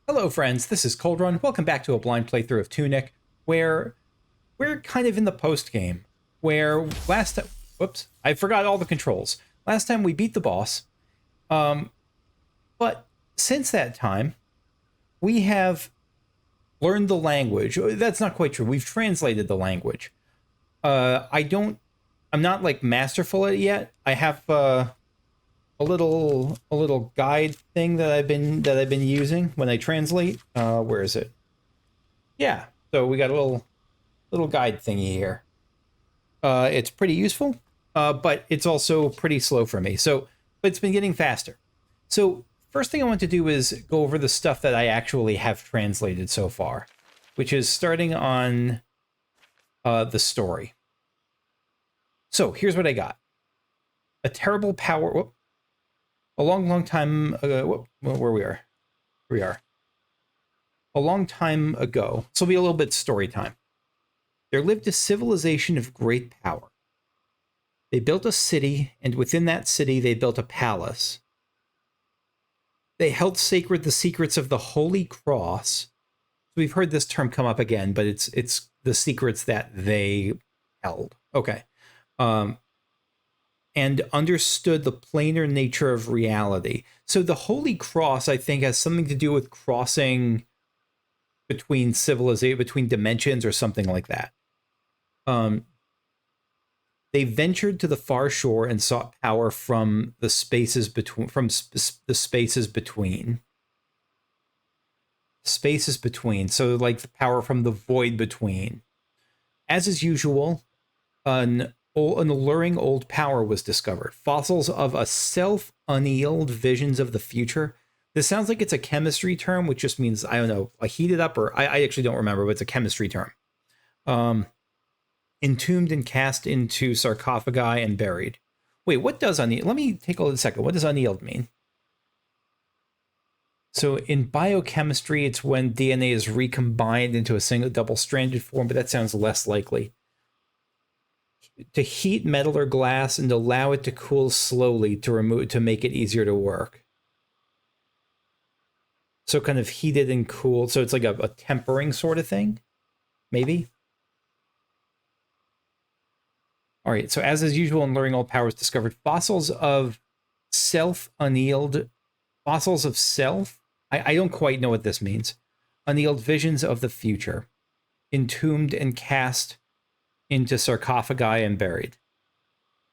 Hello, friends. This is Cold Run. Welcome back to a blind playthrough of Tunic, where we're kind of in the post game. Where last time, whoops, I forgot all the controls. Last time we beat the boss, um, but since that time, we have learned the language. That's not quite true. We've translated the language. I don't. I'm not like masterful at it yet. I have a little guide thing that I've been using when I translate. Where is it? Yeah. So we got a little guide thingy here. It's pretty useful, but it's also pretty slow for me. But it's been getting faster. So first thing I want to do is go over the stuff that I actually have translated so far, which is starting on the story. So here's what I got: a terrible power. Whoop, a long time ago. Where we are. Here we are. A long time ago. This will be a little bit story time. There lived a civilization of great power. They built a city, and within that city, they built a palace. They held sacred the secrets of the Holy Cross. We've heard this term come up again, but it's the secrets that they held. Okay. Um, and understood the planar nature of reality. So the Holy Cross, I think, has something to do with crossing between civilization, between dimensions, or something like that. Um, they ventured to the far shore and sought power from the spaces between, the spaces between. Spaces between. So like the power from the void between. As is usual, an alluring old power was discovered. Fossils of a self-annealed visions of the future. This sounds like it's a chemistry term, which just means, I don't know, a heated up, or I actually don't remember, but it's a chemistry term. Entombed and cast into sarcophagi and buried. Wait, what does annealed? Let me take a second. What does annealed mean? So in biochemistry, it's when DNA is recombined into a single double-stranded form, but that sounds less likely. To heat metal or glass and allow it to cool slowly to make it easier to work. So kind of heated and cooled. So it's like a tempering sort of thing, maybe. All right, so as is usual in learning old powers discovered, fossils of self-annealed, fossils of self? I don't quite know what this means. Annealed visions of the future, entombed and cast into sarcophagi and buried.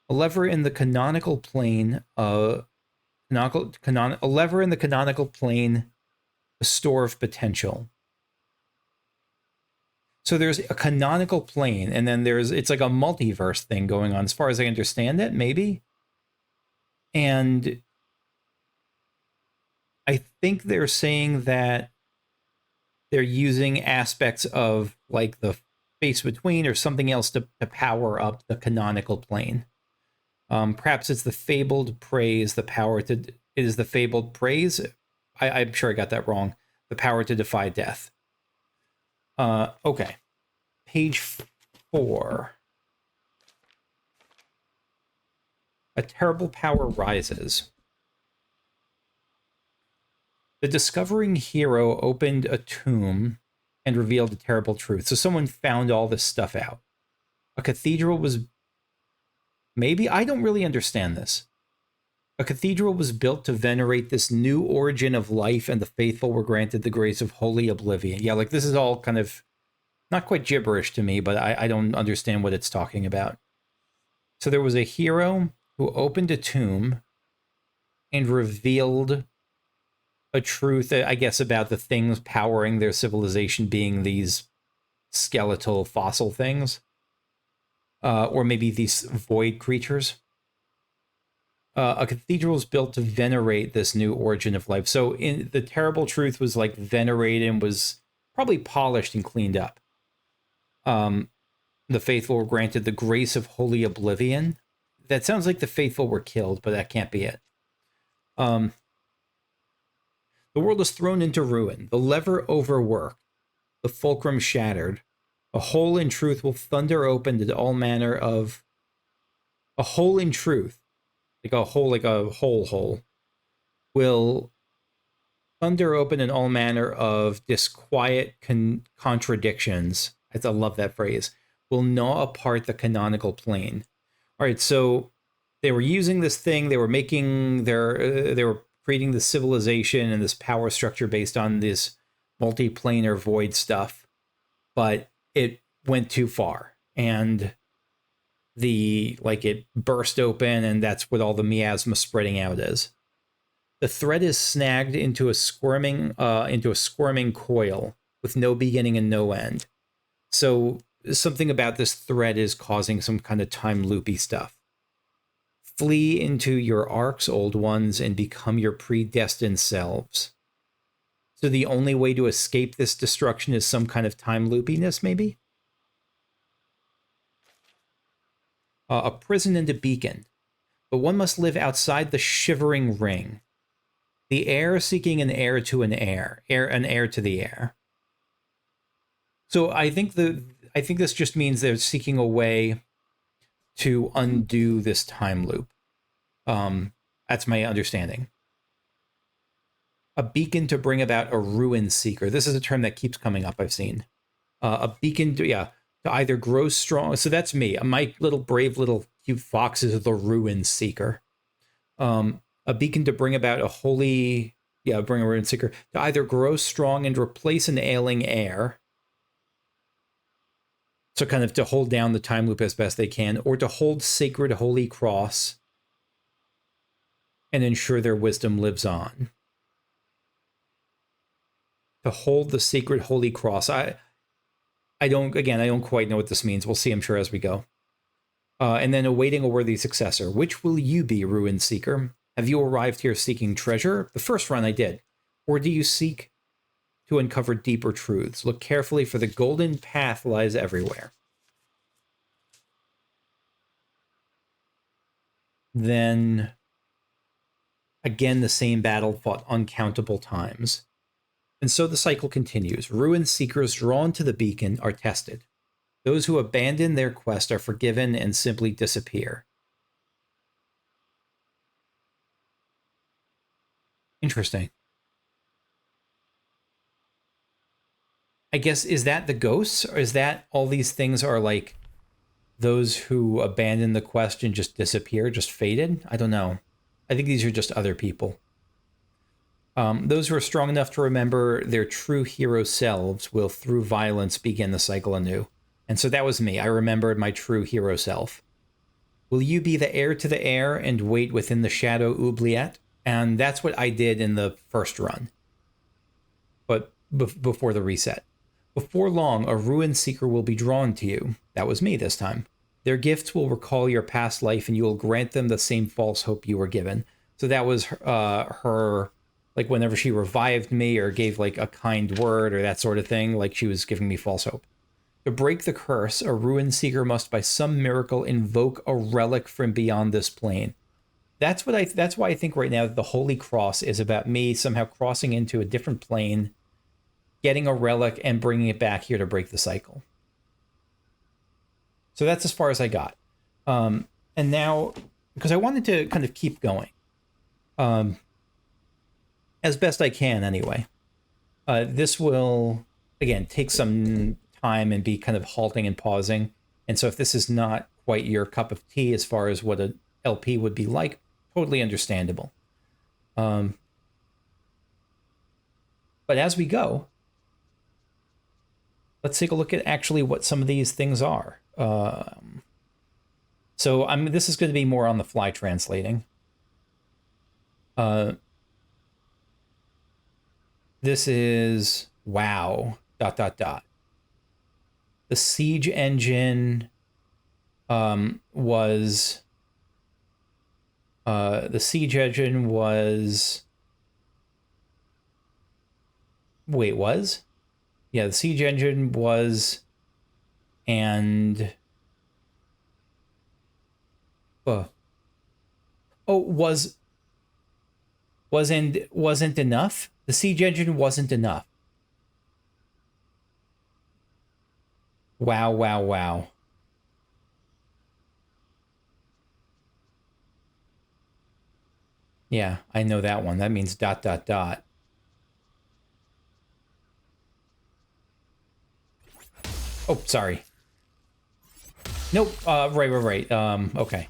A lever in the canonical plane, a lever in the canonical plane, a store of potential. So there's a canonical plane, and then it's like a multiverse thing going on, as far as I understand it, maybe. And I think they're saying that they're using aspects of like the space between or something else to power up the canonical plane. Perhaps it's the fabled praise, the power to. It is the fabled praise. I'm sure I got that wrong. The power to defy death. Okay. Page 4. A terrible power rises. The discovering hero opened a tomb and revealed a terrible truth. So someone found all this stuff out. A cathedral was... Maybe? I don't really understand this. A cathedral was built to venerate this new origin of life, and the faithful were granted the grace of holy oblivion. Yeah, like this is all kind of not quite gibberish to me, but I don't understand what it's talking about. So there was a hero who opened a tomb and revealed a truth, I guess, about the things powering their civilization being these skeletal fossil things. Or maybe these void creatures. A cathedral was built to venerate this new origin of life. So in the terrible truth was like venerated and was probably polished and cleaned up. The faithful were granted the grace of holy oblivion. That sounds like the faithful were killed, but that can't be it. The world is thrown into ruin. The lever overworked. The fulcrum shattered. A hole in truth will thunder open to all manner of... A hole in truth. Like a hole, hole, will thunder open and all manner of disquiet contradictions. I love that phrase. Will gnaw apart the canonical plane. All right, so they were using this thing. They were making they were creating the civilization and this power structure based on this multiplanar void stuff, but it went too far, and it burst open, and that's what all the miasma spreading out is. The thread is snagged into a squirming coil with no beginning and no end. So something about this thread is causing some kind of time loopy stuff. Flee into your arcs, old ones, and become your predestined selves. So the only way to escape this destruction is some kind of time loopiness, maybe? A prison and a beacon. But one must live outside the shivering ring. The heir seeking an heir to an heir to the heir. So I think this just means they're seeking a way to undo this time loop. That's my understanding. A beacon to bring about a ruin seeker. This is a term that keeps coming up, I've seen. A beacon to either grow strong. So that's me. My little brave little cute fox is the ruin seeker. A beacon to bring about bring a ruin seeker. To either grow strong and replace an ailing heir. So kind of to hold down the time loop as best they can, or to hold sacred holy cross and ensure their wisdom lives on. To hold the sacred holy cross. I don't quite know what this means. We'll see, I'm sure, as we go. And then awaiting a worthy successor. Which will you be, ruin seeker? Have you arrived here seeking treasure? The first run I did. Or do you seek to uncover deeper truths? Look carefully, for the golden path lies everywhere. Then, again, the same battle fought uncountable times. And so the cycle continues. Ruin seekers drawn to the beacon are tested. Those who abandon their quest are forgiven and simply disappear. Interesting. I guess, is that the ghosts? Or is that all these things are like those who abandon the quest and just disappear, just faded? I don't know. I think these are just other people. Those who are strong enough to remember their true hero selves will, through violence, begin the cycle anew. And so that was me. I remembered my true hero self. Will you be the heir to the heir and wait within the shadow oubliette? And that's what I did in the first run. But before the reset. Before long, a ruin seeker will be drawn to you. That was me this time. Their gifts will recall your past life, and you will grant them the same false hope you were given. So that was her, like whenever she revived me or gave like a kind word or that sort of thing, like she was giving me false hope. To break the curse, a ruin seeker must by some miracle invoke a relic from beyond this plane. That's why I think right now the Holy Cross is about me somehow crossing into a different plane, getting a relic, and bringing it back here to break the cycle. So that's as far as I got. And now, because I wanted to kind of keep going, as best I can anyway. This will, again, take some time and be kind of halting and pausing. And so if this is not quite your cup of tea as far as what an LP would be like, totally understandable. But as we go, let's take a look at actually what some of these things are. So this is going to be more on the fly translating. This is wow. ... The siege engine was wait, was? Yeah, the siege engine was, and wasn't enough. The siege engine wasn't enough. Wow. Yeah, I know that one. That means ... Oh, sorry. Nope. Right. Okay.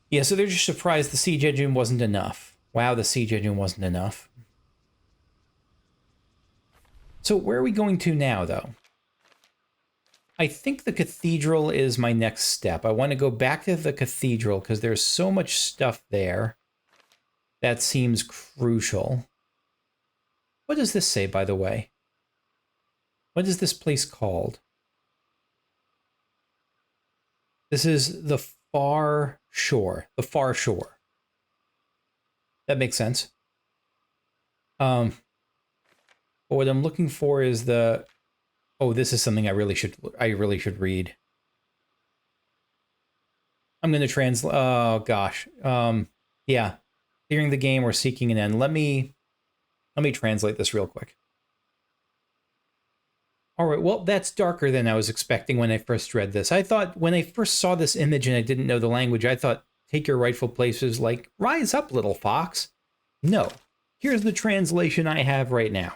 Yeah, so they're just surprised the siege engine wasn't enough. Wow, the siege engine wasn't enough. So where are we going to now, though? I think the cathedral is my next step. I want to go back to the cathedral because there's so much stuff there that seems crucial. What does this say, by the way? What is this place called? This is the far shore. The far shore. That makes sense. But what I'm looking for is the... Oh, this is something I really should read. I'm going to translate... Oh, gosh. Yeah. Clearing the game or seeking an end. Let me translate this real quick. All right, well, that's darker than I was expecting when I first read this. I thought when I first saw this image and I didn't know the language, I thought, take your rightful places, like, rise up, little fox. No. Here's the translation I have right now.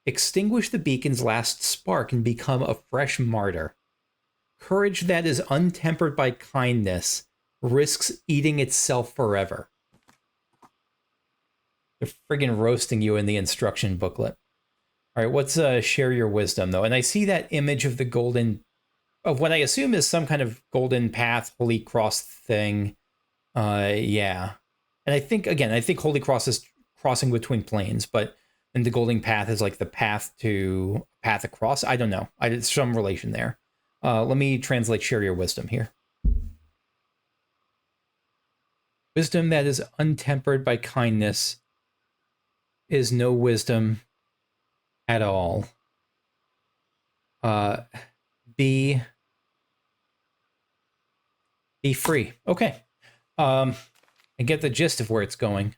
Extinguish the beacon's last spark and become a fresh martyr. Courage that is untempered by kindness risks eating itself forever. They're friggin' roasting you in the instruction booklet. All right, what's share your wisdom, though? And I see that image of the golden, of what I assume is some kind of golden path, holy cross thing. Yeah. And I think holy cross is crossing between planes, but and the golden path is like the path across. I don't know. It's some relation there. Let me translate share your wisdom here. Wisdom that is untempered by kindness is no wisdom at all. Be free. Okay. I get the gist of where it's going.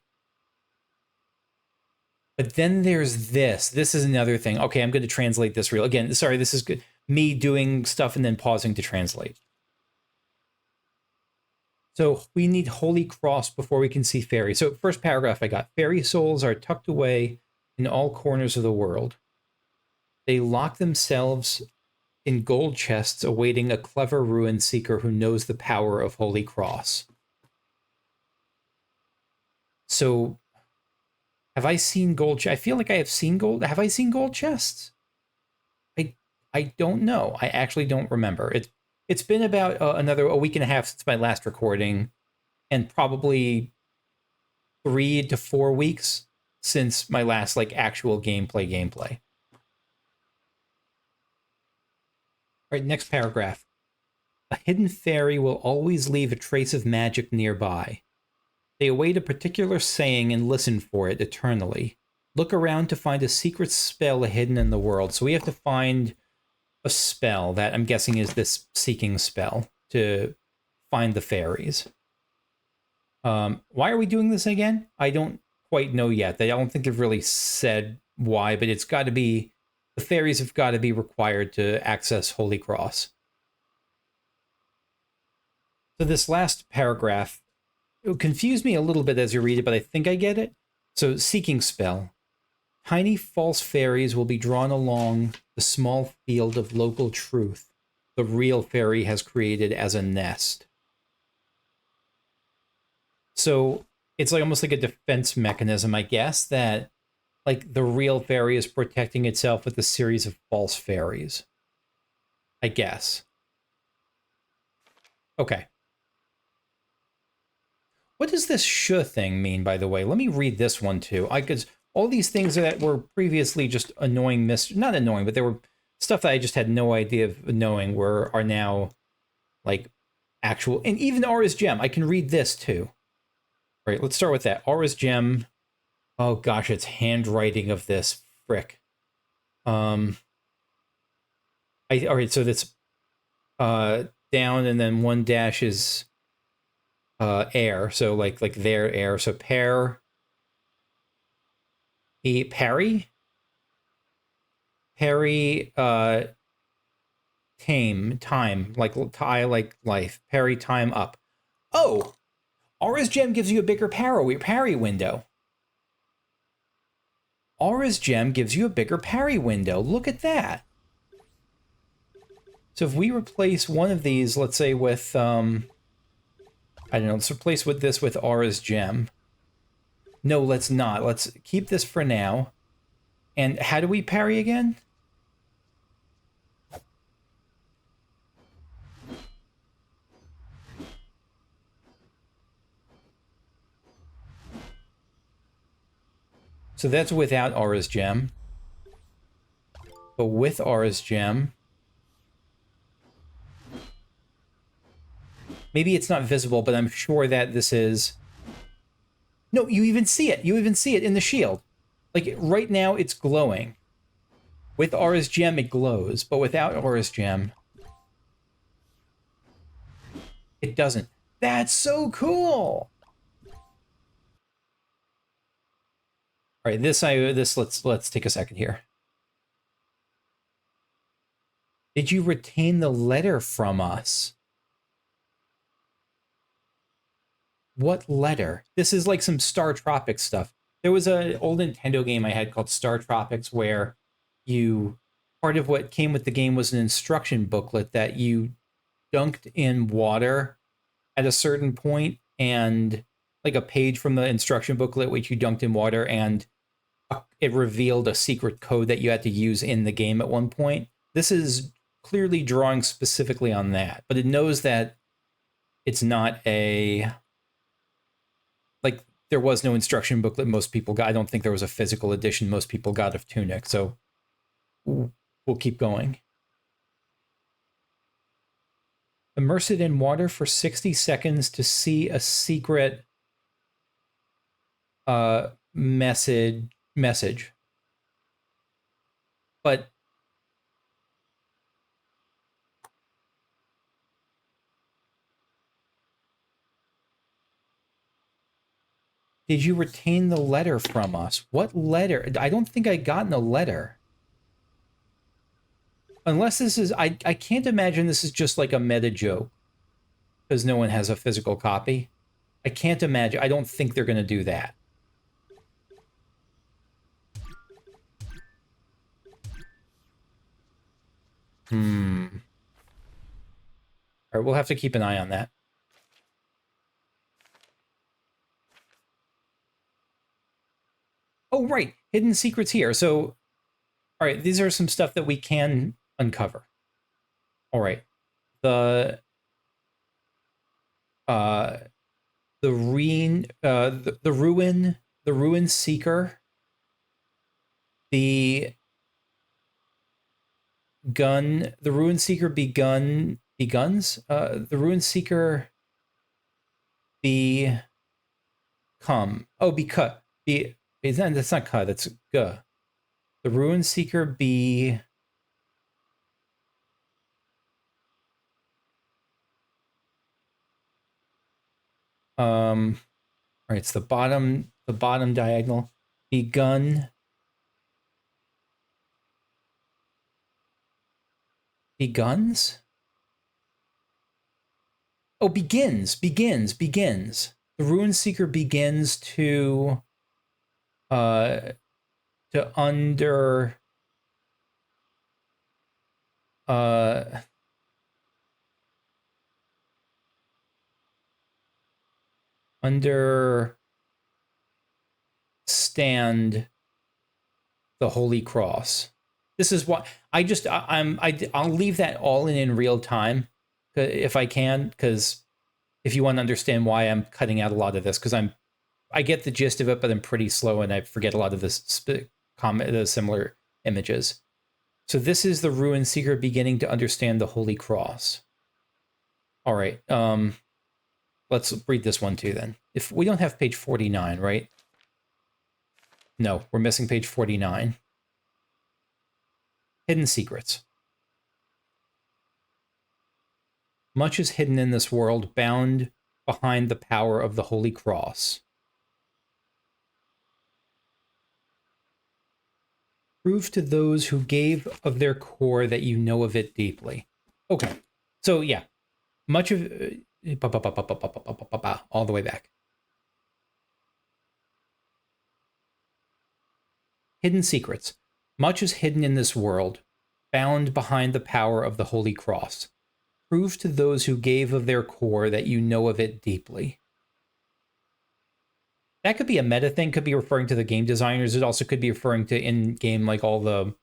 But then there's this. This is another thing. Okay, I'm going to translate this real. Again, sorry, this is good. Me doing stuff and then pausing to translate. So we need Holy Cross before we can see fairy. So first paragraph I got. Fairy souls are tucked away in all corners of the world. They lock themselves in gold chests awaiting a clever ruin seeker who knows the power of Holy Cross. So... have I seen gold? I feel like I have seen gold. Have I seen gold chests? I don't know. I actually don't remember. It's been about a week and a half since my last recording, and probably 3 to 4 weeks since my last like actual gameplay. All right, next paragraph. A hidden fairy will always leave a trace of magic nearby. They await a particular saying and listen for it eternally. Look around to find a secret spell hidden in the world. So we have to find a spell that I'm guessing is this seeking spell to find the fairies. Why are we doing this again? I don't quite know yet. I don't think they've really said why, but it's got to be, the fairies have got to be required to access Holy Cross. So this last paragraph, it will confuse me a little bit as you read it, but I think I get it. So, seeking spell. Tiny false fairies will be drawn along the small field of local truth the real fairy has created as a nest. So, it's like almost like a defense mechanism, I guess, that like the real fairy is protecting itself with a series of false fairies. I guess. Okay. What does this sh thing mean, by the way? Let me read this one, too. Because all these things that were previously just annoying, not annoying, but they were stuff that I just had no idea of knowing are now, like, actual. And even Aura's Gem. I can read this, too. All right, let's start with that. Aura's Gem. Oh, gosh, it's handwriting of this. Frick. All right, so that's down, and then one dash is... air, so like their air, so parry, time, like tie, like life, parry time up. Oh, Aura's Gem gives you a bigger parry window. Aura's Gem gives you a bigger parry window. Look at that. So if we replace one of these, let's say with, I don't know, let's replace with this with Aura's Gem. No, let's not. Let's keep this for now. And how do we parry again? So that's without Aura's Gem. But with Aura's Gem... Maybe it's not visible, but I'm sure that this is... No, you even see it. You even see it in the shield. Like, right now, it's glowing. With Aura's Gem, it glows. But without Aura's Gem... it doesn't. That's so cool! All right, let's take a second here. Did you retain the letter from us? What letter? This is like some Star Tropics stuff. There was an old Nintendo game I had called Star Tropics where part of what came with the game was an instruction booklet that you dunked in water at a certain point, and like a page from the instruction booklet which you dunked in water, and it revealed a secret code that you had to use in the game at one point. This is clearly drawing specifically on that, but it knows that it's not a... like, there was no instruction booklet most people got. I don't think there was a physical edition most people got of Tunic, so we'll keep going. Immerse it in water for 60 seconds to see a secret message. But did you retain the letter from us? What letter? I don't think I gotten a letter. Unless this is... I can't imagine this is just like a meta joke, because no one has a physical copy. I can't imagine. I don't think they're going to do that. All right, we'll have to keep an eye on that. Oh, right. Hidden secrets here. So, all right, these are some stuff that we can uncover. All right. The ruin seeker, the ruin seeker beguns, the ruin seeker become, oh, because, that's not cut, that's g. The ruin seeker be, all right, it's the bottom diagonal. Begun. Beguns? Oh, begins. The Ruin Seeker begins to understand the Holy Cross. This is what I'll leave that all in real time if I can, because if you want to understand why I'm cutting out a lot of this, because I get the gist of it, but I'm pretty slow and I forget a lot of the similar images. So this is the Ruin Seeker beginning to understand the Holy Cross. All right, let's read this one too then. If we don't have page 49, right? No, we're missing page 49. Hidden secrets. Much is hidden in this world, bound behind the power of the Holy Cross. Prove to those who gave of their core that you know of it deeply. Okay, so yeah, much of all the way back. Hidden secrets. Much is hidden in this world, bound behind the power of the Holy Cross. Prove to those who gave of their core that you know of it deeply. That could be a meta thing, could be referring to the game designers. It also could be referring to in-game, like all the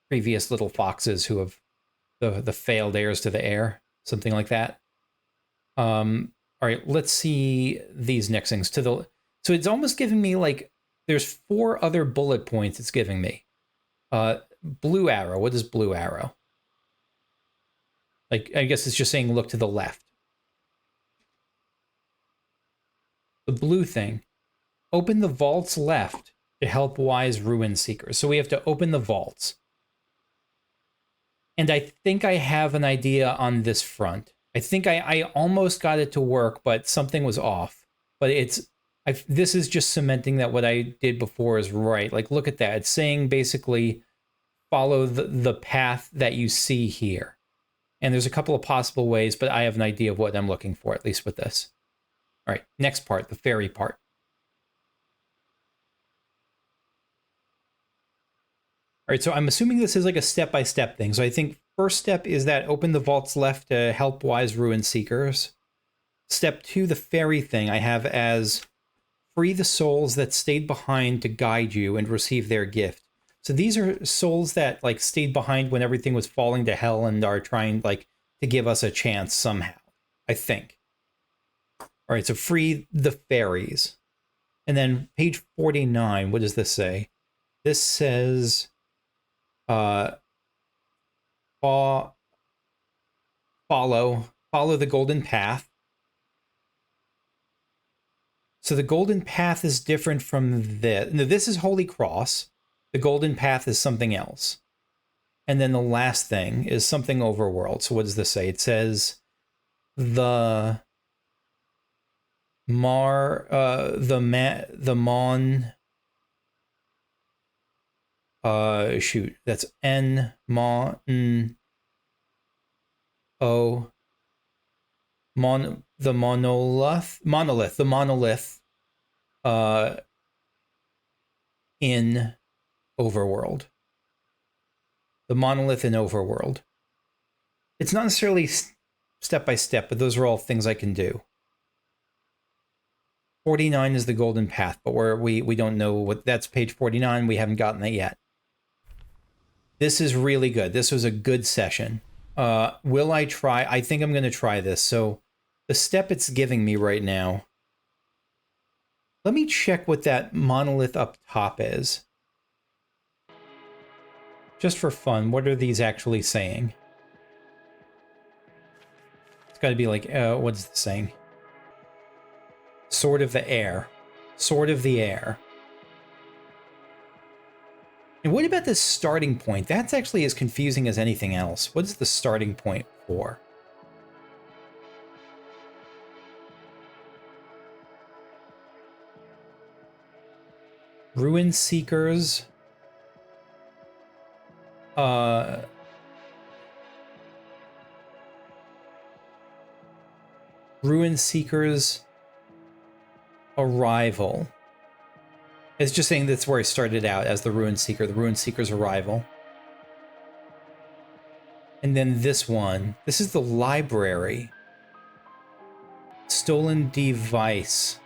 previous little foxes who have the failed heirs to the heir, something like that. All right, let's see these next things. So it's almost giving me like there's 4 other bullet points it's giving me. Blue arrow. What is blue arrow? Like, I guess it's just saying look to the left. The blue thing. Open the vaults left to help wise ruin seekers. So we have to open the vaults. And I think I have an idea on this front. I think I almost got it to work, but something was off. But this is just cementing that what I did before is right. Like, look at that. It's saying basically follow the path that you see here. And there's a couple of possible ways, but I have an idea of what I'm looking for, at least with this. All right, next part, the fairy part. All right, so I'm assuming this is like a step-by-step thing. So I think first step is that open the vaults left to help wise ruin seekers. Step 2, the fairy thing, I have as free the souls that stayed behind to guide you and receive their gift. So these are souls that like stayed behind when everything was falling to hell and are trying like to give us a chance somehow, I think. All right, so free the fairies. And then page 49, what does this say? This says follow the golden path. So the golden path is different from this. No, this is Holy Cross. The golden path is something else. And then the last thing is something overworld. So what does this say? It says the mon shoot, that's N mon O the monolith in overworld. The monolith in overworld. It's not necessarily step by step, but those are all things I can do. 49 is the golden path, but we don't know what that's. Page 49. We haven't gotten that yet. This is really good. This was a good session. Will I try? I think I'm going to try this. So the step it's giving me right now. Let me check what that monolith up top is. Just for fun, what are these actually saying? It's got to be like, what's the saying? Sword of the air. Sword of the air. And what about this starting point? That's actually as confusing as anything else. What is the starting point for? Ruin Seekers. Ruin Seekers arrival. It's just saying that's where I started out as the Ruin Seeker, the Ruin Seeker's arrival. And then this one, this is the library. Stolen device.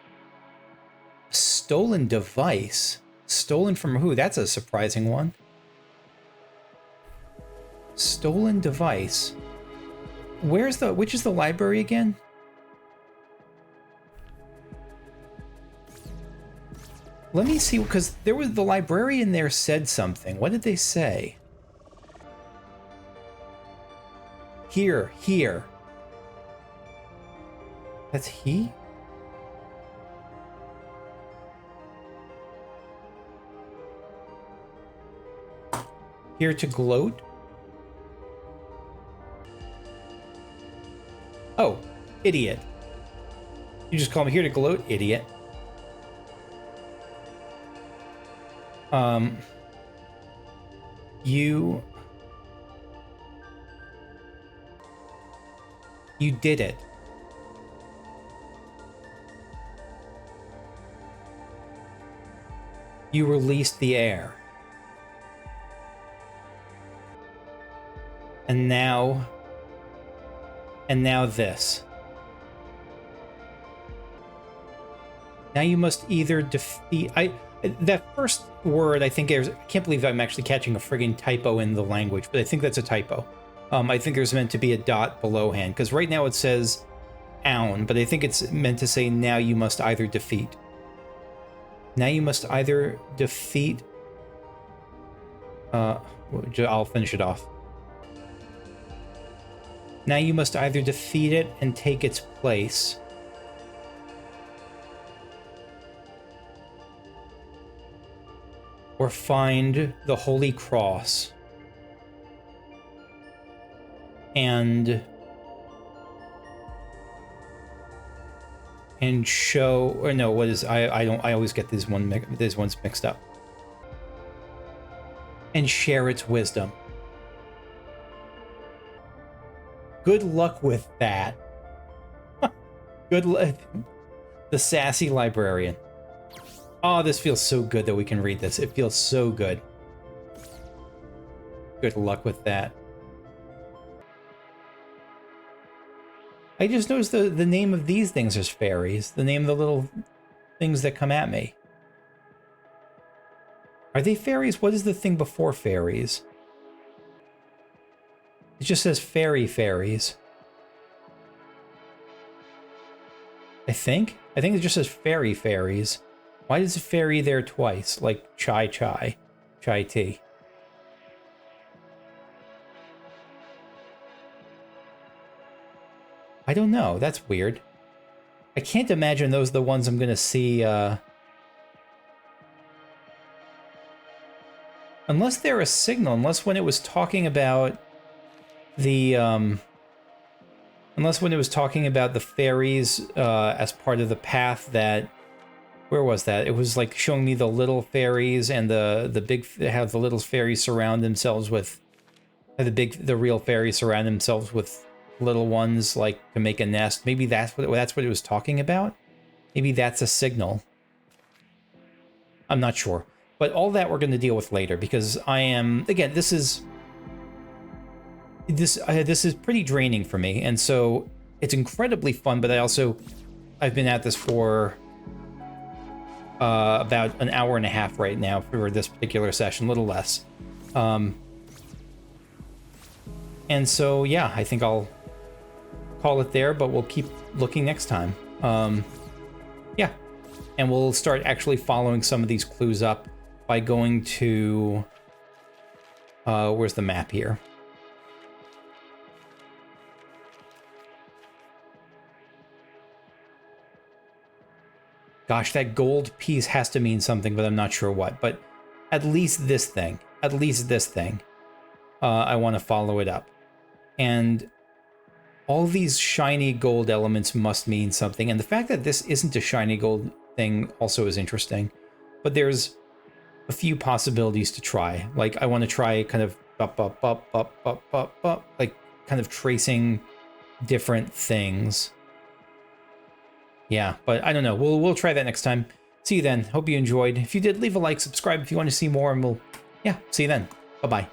Stolen device? Stolen from who? That's a surprising one. Stolen device. Which is the library again? Let me see, because there was the librarian there said something. What did they say? Here. That's he? Here to gloat? Oh, idiot. You just call me here to gloat, idiot. You did it. You released the air. And now this. Now you must either defeat... that first word, I think there's... I can't believe I'm actually catching a friggin' typo in the language, but I think that's a typo. I think there's meant to be a dot belowhand, because right now it says own, but I think it's meant to say now you must either defeat. Now you must either defeat... I'll finish it off. Now you must either defeat it and take its place, or find the Holy Cross and show, or no, what is, I always get these ones mixed up. And share its wisdom. Good luck with that. Good luck. The sassy librarian. Oh, this feels so good that we can read this. It feels so good. Good luck with that. I just noticed the name of these things is fairies. The name of the little things that come at me. Are they fairies? What is the thing before fairies? It just says fairies. I think it just says fairies. Why does a fairy there twice? Like chai tea. I don't know. That's weird. I can't imagine those are the ones I'm going to see. Unless they're a signal. Unless when it was talking about the... unless when it was talking about the fairies as part of the path that... Where was that? It was like showing me the little fairies and the big... How the little fairies surround themselves with... The real fairies surround themselves with little ones, like, to make a nest. Maybe that's what it was talking about? Maybe that's a signal. I'm not sure. But all that we're going to deal with later, because I am... Again, this is pretty draining for me, and so it's incredibly fun, but I've been at this for about an hour and a half right now for this particular session, a little less. And so, yeah, I think I'll call it there, but we'll keep looking next time. Yeah, and we'll start actually following some of these clues up by going to... where's the map here? Gosh, that gold piece has to mean something, but I'm not sure what. But at least this thing. I want to follow it up. And all these shiny gold elements must mean something. And the fact that this isn't a shiny gold thing also is interesting. But there's a few possibilities to try. Like, I want to try kind of like kind of tracing different things. Yeah, but I don't know. We'll try that next time. See you then. Hope you enjoyed. If you did, leave a like, subscribe if you want to see more, and we'll, yeah, see you then. Bye-bye.